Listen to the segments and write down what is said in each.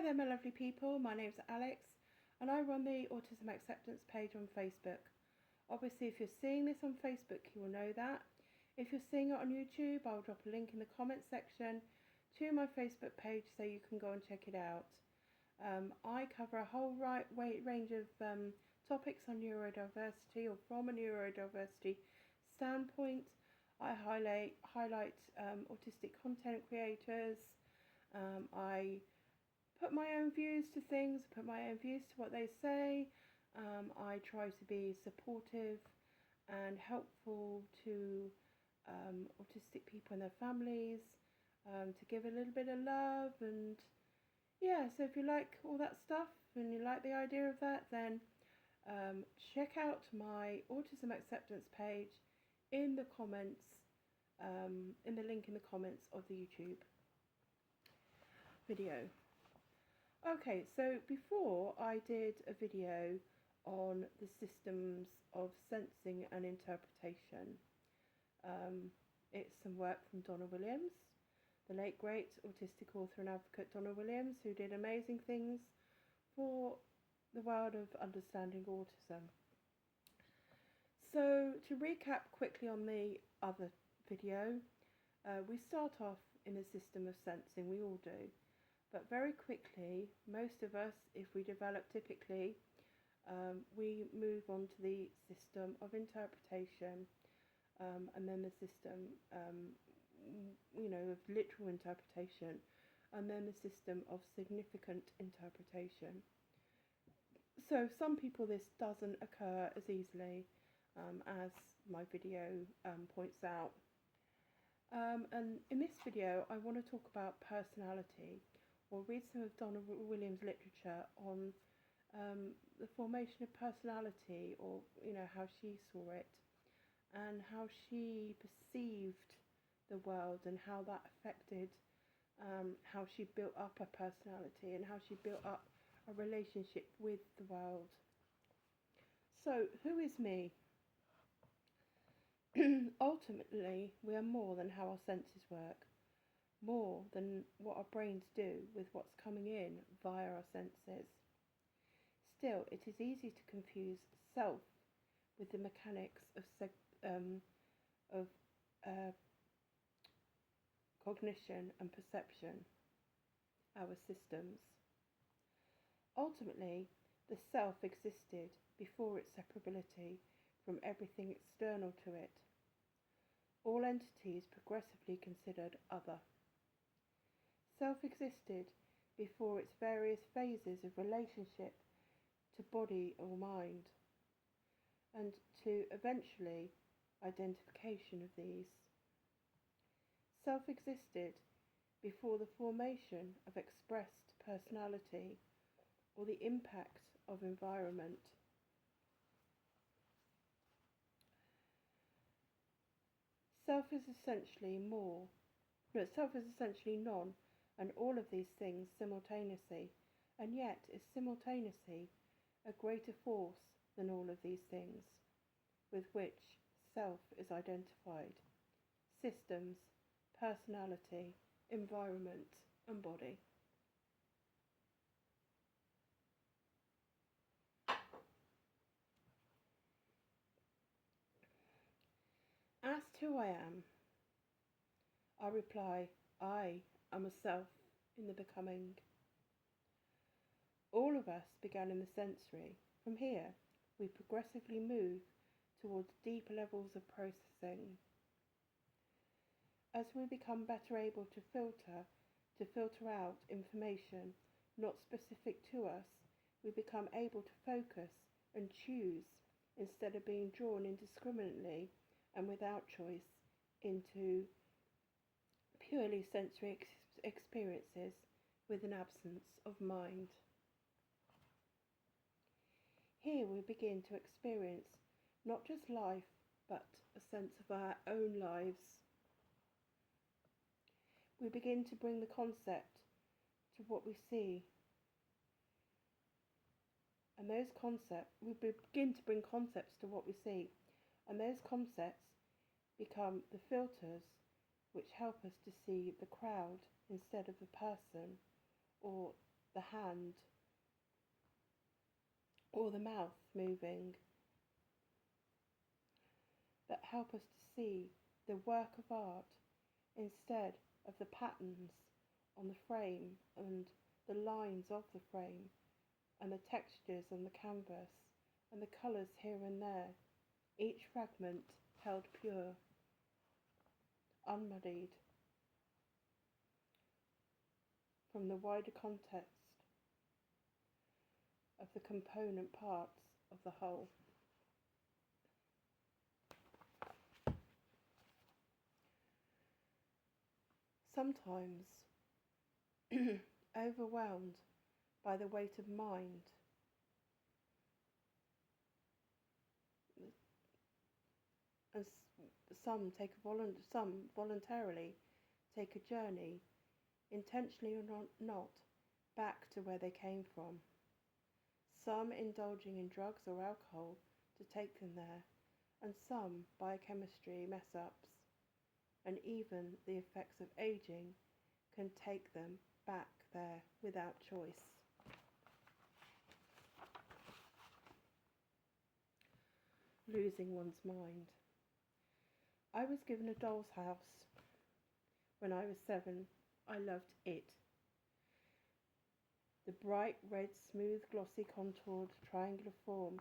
there, my lovely people. My name's Alex, and I run the Autism Acceptance page on Facebook. Obviously, if you're seeing this on Facebook, you will know that. If you're seeing it on YouTube, I'll drop a link in the comments section to my Facebook page so you can go and check it out. I cover a whole range of topics on neurodiversity, or from a neurodiversity standpoint. I highlight autistic content creators. I put my own views to things, put my own views to what they say. I try to be supportive and helpful to autistic people and their families, to give a little bit of love. And yeah, so if you like all that stuff and you like the idea of that, then check out my Autism Acceptance page in the comments, in the link in the comments of the YouTube video. Okay, so before I did a video on the systems of sensing and interpretation. It's some work from Donna Williams, the late great autistic author and advocate Donna Williams, who did amazing things for the world of understanding autism. So to recap quickly on the other video, we start off in the system of sensing, we all do. But very quickly, most of us, if we develop typically, we move on to the system of interpretation, and then the system, of literal interpretation, and then the system of significant interpretation. So some people this doesn't occur as easily, as my video points out. And in this video, I want to talk about personality, or read some of Donna Williams' literature on the formation of personality, or how she saw it, and how she perceived the world, and how that affected how she built up her personality, and how she built up a relationship with the world. So, who is me? Ultimately, we are more than how our senses work, more than what our brains do with what's coming in via our senses. Still, it is easy to confuse self with the mechanics of cognition and perception, our systems. Ultimately, the self existed before its separability from everything external to it. All entities progressively considered other. Self existed before its various phases of relationship to body or mind, and to eventually identification of these. Self existed before the formation of expressed personality or the impact of environment. Self is essentially none, and all of these things simultaneously, and yet is simultaneously a greater force than all of these things with which self is identified: systems, personality, environment, and body. Asked who I am, I reply, I am a self in the becoming. All of us began in the sensory. From here, we progressively move towards deeper levels of processing. As we become better able to filter out information not specific to us, we become able to focus and choose instead of being drawn indiscriminately and without choice into purely sensory experiences with an absence of mind. Here we begin to experience not just life, but a sense of our own lives. We begin to bring the concept to what we see, and we begin to bring concepts to what we see, and those concepts become the filters which help us to see the crowd instead of the person, or the hand or the mouth moving, that help us to see the work of art instead of the patterns on the frame and the lines of the frame and the textures on the canvas and the colours here and there, each fragment held pure, unmuddied from the wider context of the component parts of the whole. Sometimes overwhelmed by the weight of mind, and some voluntarily take a journey, intentionally or not, back to where they came from. Some indulging in drugs or alcohol to take them there, and some biochemistry mess-ups, and even the effects of aging can take them back there without choice. Losing one's mind. I was given a doll's house when I was 7. I loved it. The bright red, smooth, glossy, contoured, triangular form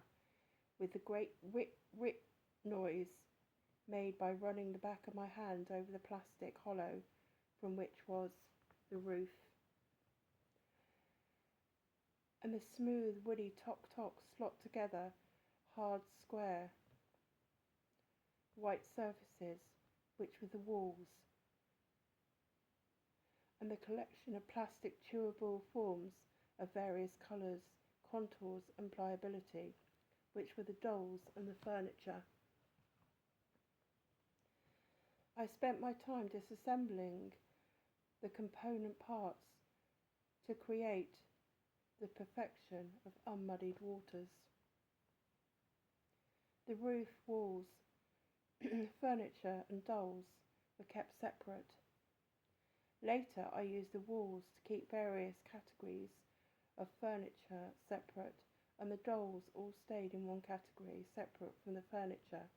with the great whip noise made by running the back of my hand over the plastic hollow from which was the roof. And the smooth, woody tock slot together, hard, square, white surfaces, which were the walls, and the collection of plastic chewable forms of various colours, contours and pliability, which were the dolls and the furniture. I spent my time disassembling the component parts to create the perfection of unmuddied waters. The roof, walls, furniture and dolls were kept separate. Later I used the walls to keep various categories of furniture separate, and the dolls all stayed in one category separate from the furniture.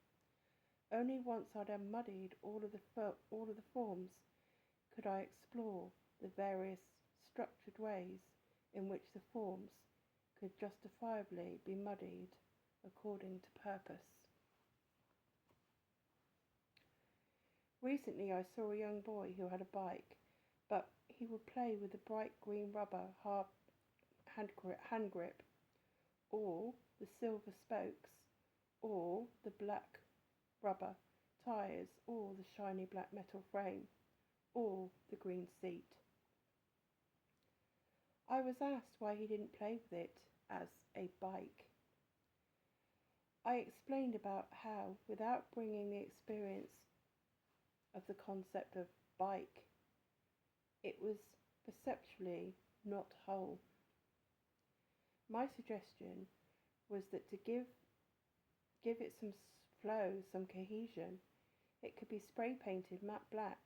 Only once I'd unmuddied all of the forms could I explore the various structured ways in which the forms could justifiably be muddied according to purpose. Recently I saw a young boy who had a bike, but he would play with the bright green rubber hand grip, or the silver spokes, or the black rubber tyres, or the shiny black metal frame, or the green seat. I was asked why he didn't play with it as a bike. I explained about how, without bringing the experience of the concept of bike, it was perceptually not whole. My suggestion was that to give it some flow, some cohesion, it could be spray painted matte black,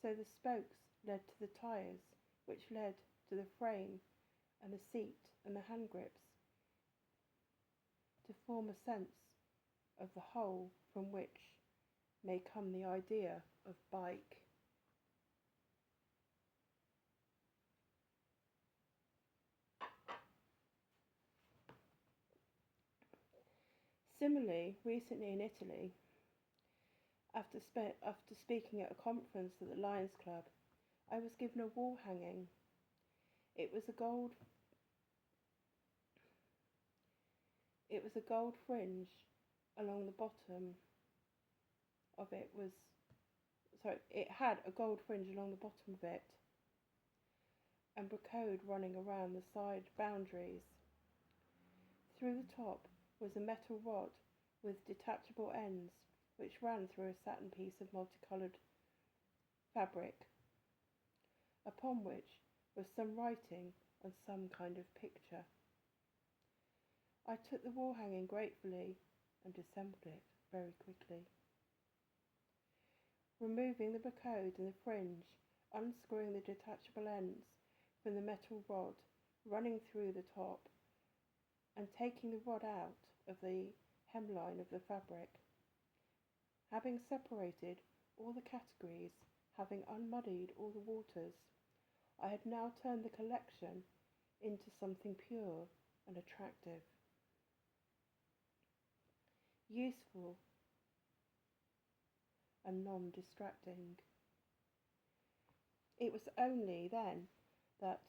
so the spokes led to the tyres, which led to the frame and the seat and the hand grips, to form a sense of the whole from which may come the idea of bike. Similarly, recently in Italy, after speaking at a conference at the Lions Club, I was given a wall hanging. It was a gold fringe along the bottom of it it had a gold fringe along the bottom of it and brocade running around the side boundaries. Through the top was a metal rod with detachable ends which ran through a satin piece of multicoloured fabric, upon which was some writing and some kind of picture. I took the wall hanging gratefully and assembled it very quickly. Removing the brocade and the fringe, unscrewing the detachable ends from the metal rod running through the top and taking the rod out of the hemline of the fabric. Having separated all the categories, having unmuddied all the waters, I had now turned the collection into something pure and attractive, useful and non-distracting. It was only then that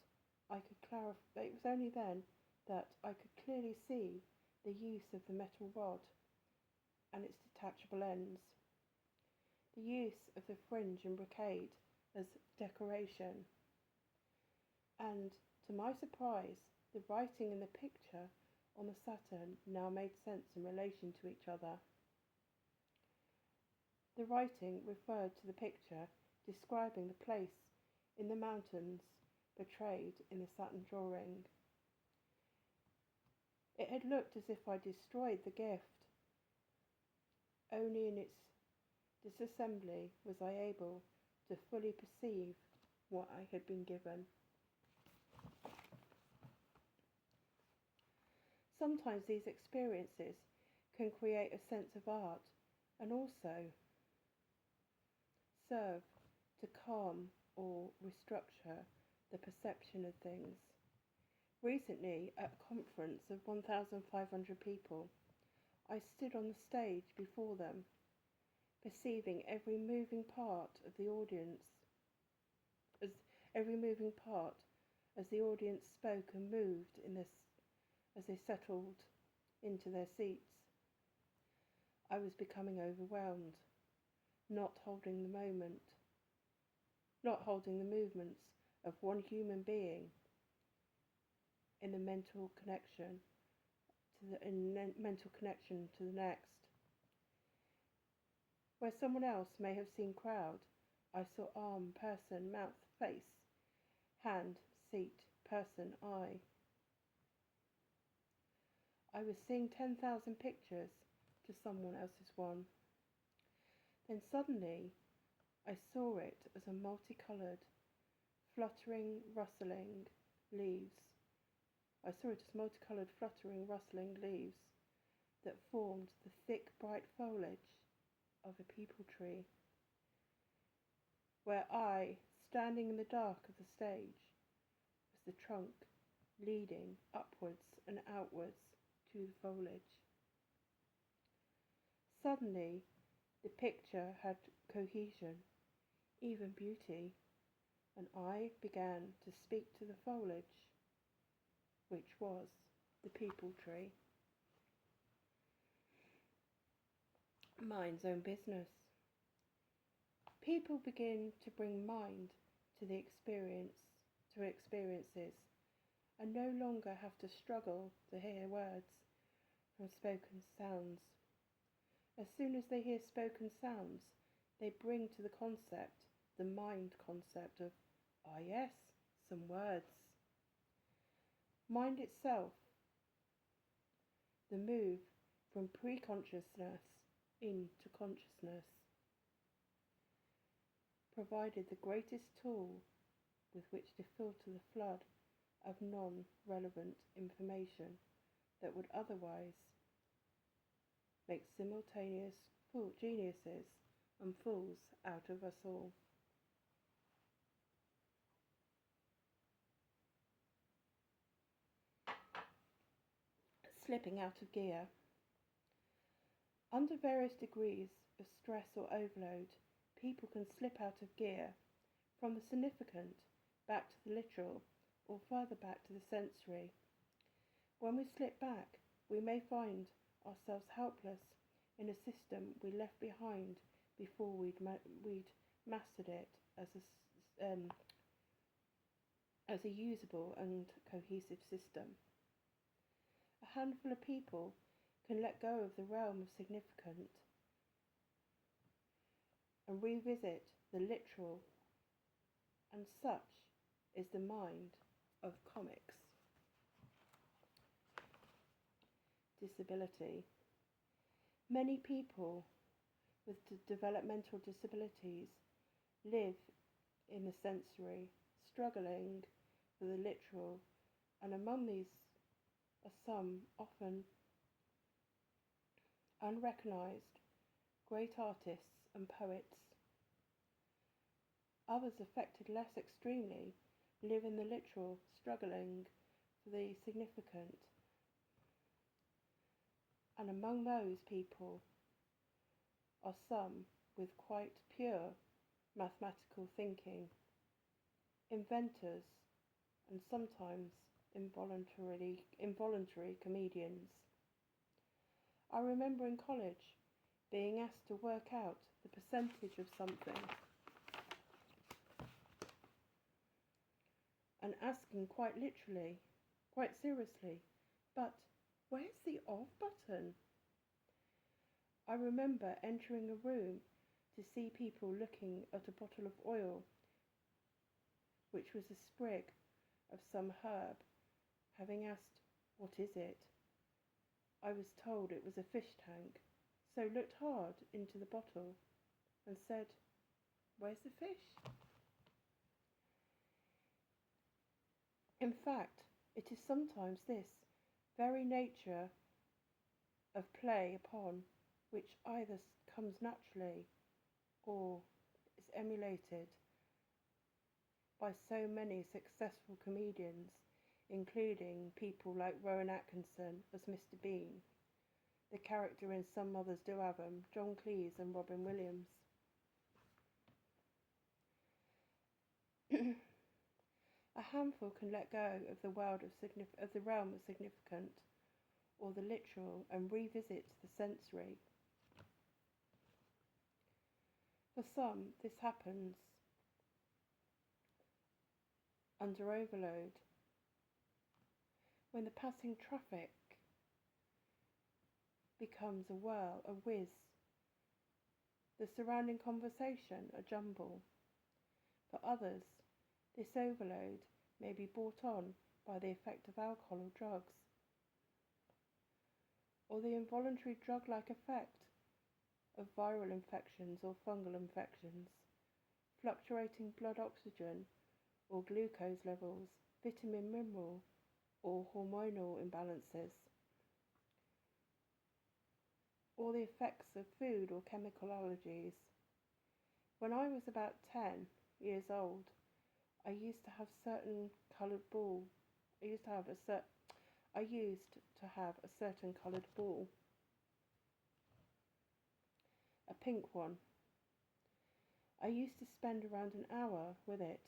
I could clearly see the use of the metal rod and its detachable ends, the use of the fringe and brocade as decoration, and to my surprise, the writing in the picture on the satin now made sense in relation to each other. The writing referred to the picture describing the place in the mountains portrayed in the satin drawing. It had looked as if I destroyed the gift. Only in its disassembly was I able to fully perceive what I had been given. Sometimes these experiences can create a sense of art and also serve to calm or restructure the perception of things. Recently, at a conference of 1,500 people, I stood on the stage before them, perceiving every moving part of the audience, as the audience spoke and moved as they settled into their seats. I was becoming overwhelmed, not holding the movements of one human being in the mental connection to the next. Where someone else may have seen crowd, I saw arm, person, mouth, face, hand, seat, person, eye. I was seeing 10,000 pictures to someone else's one. Then suddenly I saw it as a multicoloured, fluttering, rustling leaves. I saw it as multicoloured, fluttering, rustling leaves that formed the thick, bright foliage of a peepal tree, where I, standing in the dark of the stage, was the trunk leading upwards and outwards to the foliage. Suddenly, the picture had cohesion, even beauty, and I began to speak to the foliage, which was the peepal tree. Mind's own business. People begin to bring mind to experiences and no longer have to struggle to hear words from spoken sounds. As soon as they hear spoken sounds, they bring to the concept, the mind concept of, ah yes, some words. Mind itself, the move from pre-consciousness into consciousness, provided the greatest tool with which to filter the flood of non-relevant information that would otherwise make simultaneous geniuses and fools out of us all. Slipping out of gear. Under various degrees of stress or overload, people can slip out of gear from the significant back to the literal or further back to the sensory. When we slip back, we may find ourselves helpless in a system we left behind before we'd mastered it as a usable and cohesive system. A handful of people can let go of the realm of significant and revisit the literal, and such is the mind of comics. Disability. Many people with developmental disabilities live in the sensory, struggling for the literal and among these are some often unrecognised great artists and poets. Others, affected less extremely, live in the literal, struggling for the significant. And among those people are some with quite pure mathematical thinking, inventors, and sometimes involuntary comedians. I remember in college being asked to work out the percentage of something and asking quite literally, quite seriously, but where's the off button? I remember entering a room to see people looking at a bottle of oil, which was a sprig of some herb. Having asked, "What is it?" I was told it was a fish tank, so looked hard into the bottle and said, "Where's the fish?" In fact, it is sometimes this very nature of play upon which either comes naturally or is emulated by so many successful comedians, including people like Rowan Atkinson as Mr. Bean, the character in Some Mothers Do Have 'Em, John Cleese and Robin Williams. A handful can let go of the realm of significant or the literal and revisit the sensory. For some, this happens under overload, when the passing traffic becomes a whirl, a whiz, the surrounding conversation a jumble. For others, this overload may be brought on by the effect of alcohol or drugs, or the involuntary drug-like effect of viral infections or fungal infections, fluctuating blood oxygen or glucose levels, vitamin, mineral, or hormonal imbalances, or the effects of food or chemical allergies. When I was about 10 years old, I used to have a certain coloured ball, a pink one. I used to spend around an hour with it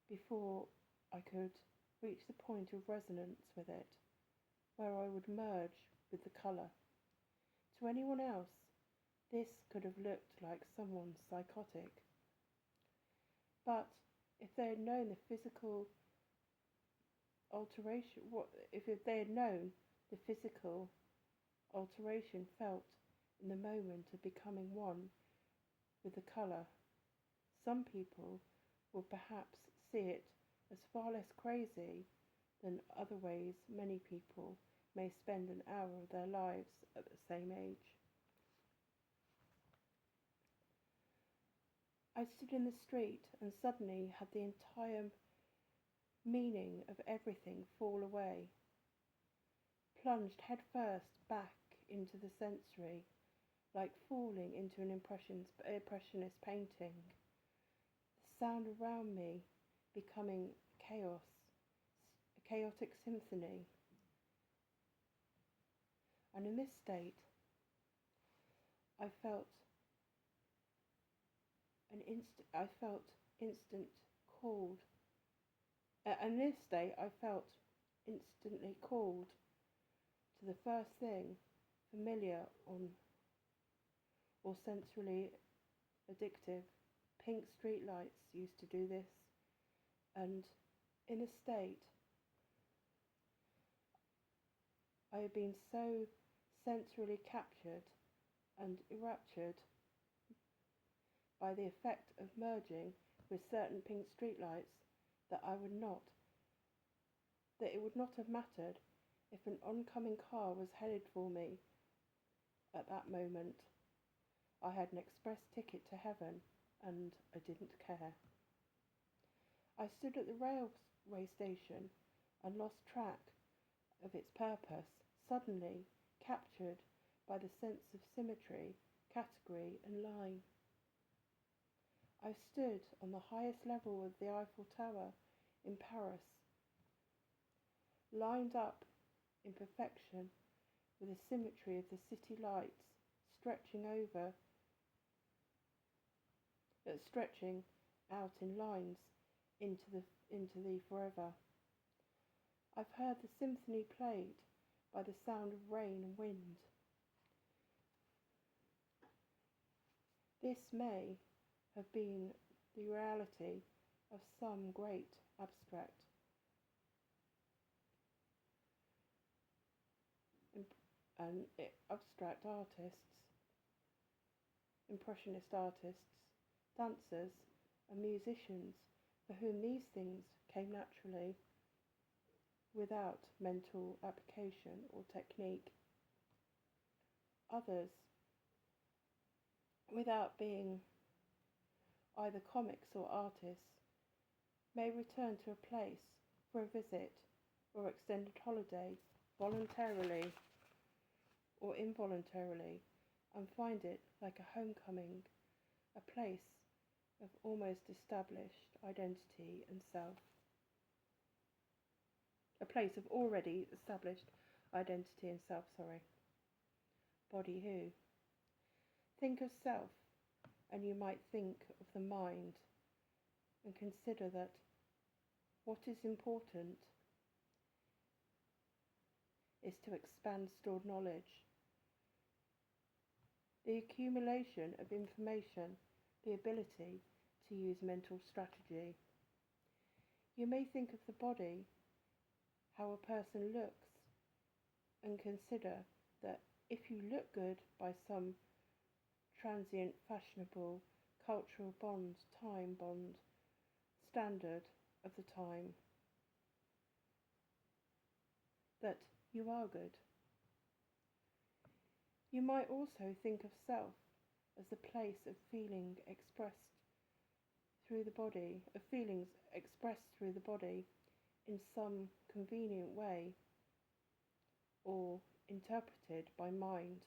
before I could reach the point of resonance with it, where I would merge with the colour. To anyone else, this could have looked like someone psychotic. But if they had known the physical alteration, felt in the moment of becoming one with the colour, some people would perhaps see it as far less crazy than other ways many people may spend an hour of their lives at the same age. I stood in the street and suddenly had the entire meaning of everything fall away, plunged headfirst back into the sensory, like falling into an impressionist painting. The sound around me becoming chaos, a chaotic symphony. And in this state, I felt instantly called to the first thing familiar or sensorily addictive. Pink streetlights used to do this, and in a state I had been so sensorily captured and enraptured by the effect of merging with certain pink streetlights that it would not have mattered if an oncoming car was headed for me at that moment. I had an express ticket to heaven, and I didn't care. I stood at the railway station and lost track of its purpose, suddenly captured by the sense of symmetry, category and line. I stood on the highest level of the Eiffel Tower in Paris, lined up in perfection with the symmetry of the city lights stretching out in lines into the forever. I've heard the symphony played by the sound of rain and wind. This may have been the reality of some great abstract artists, impressionist artists, dancers and musicians for whom these things came naturally without mental application or technique. Others, without being either comics or artists, may return to a place for a visit or extended holiday voluntarily or involuntarily and find it like a homecoming, a place of almost established identity and self. A place of already established identity and self, Body who? Think of self and you might think of the mind and consider that what is important is to expand stored knowledge, the accumulation of information, the ability to use mental strategy. You may think of the body, how a person looks, and consider that if you look good by some transient, fashionable, cultural time bond, standard of the time, that you are good. You might also think of self as the place of feeling expressed through the body, of feelings expressed through the body in some convenient way or interpreted by mind,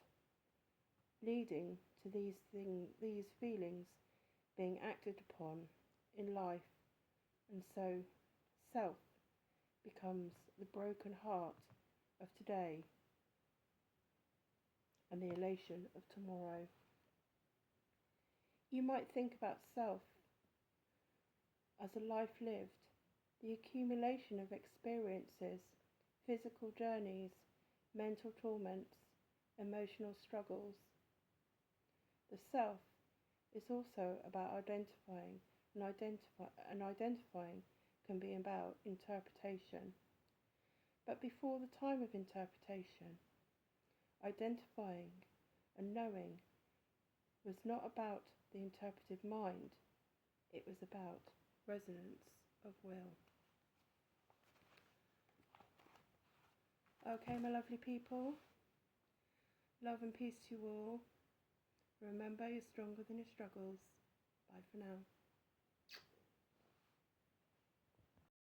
leading to these feelings being acted upon in life, and so self becomes the broken heart of today and the elation of tomorrow. You might think about self as a life lived, the accumulation of experiences, physical journeys, mental torments, emotional struggles. The self is also about identifying, and identifying can be about interpretation. But before the time of interpretation, identifying and knowing was not about the interpretive mind, it was about resonance of will. Okay, my lovely people, love and peace to you all. Remember, you're stronger than your struggles. Bye for now.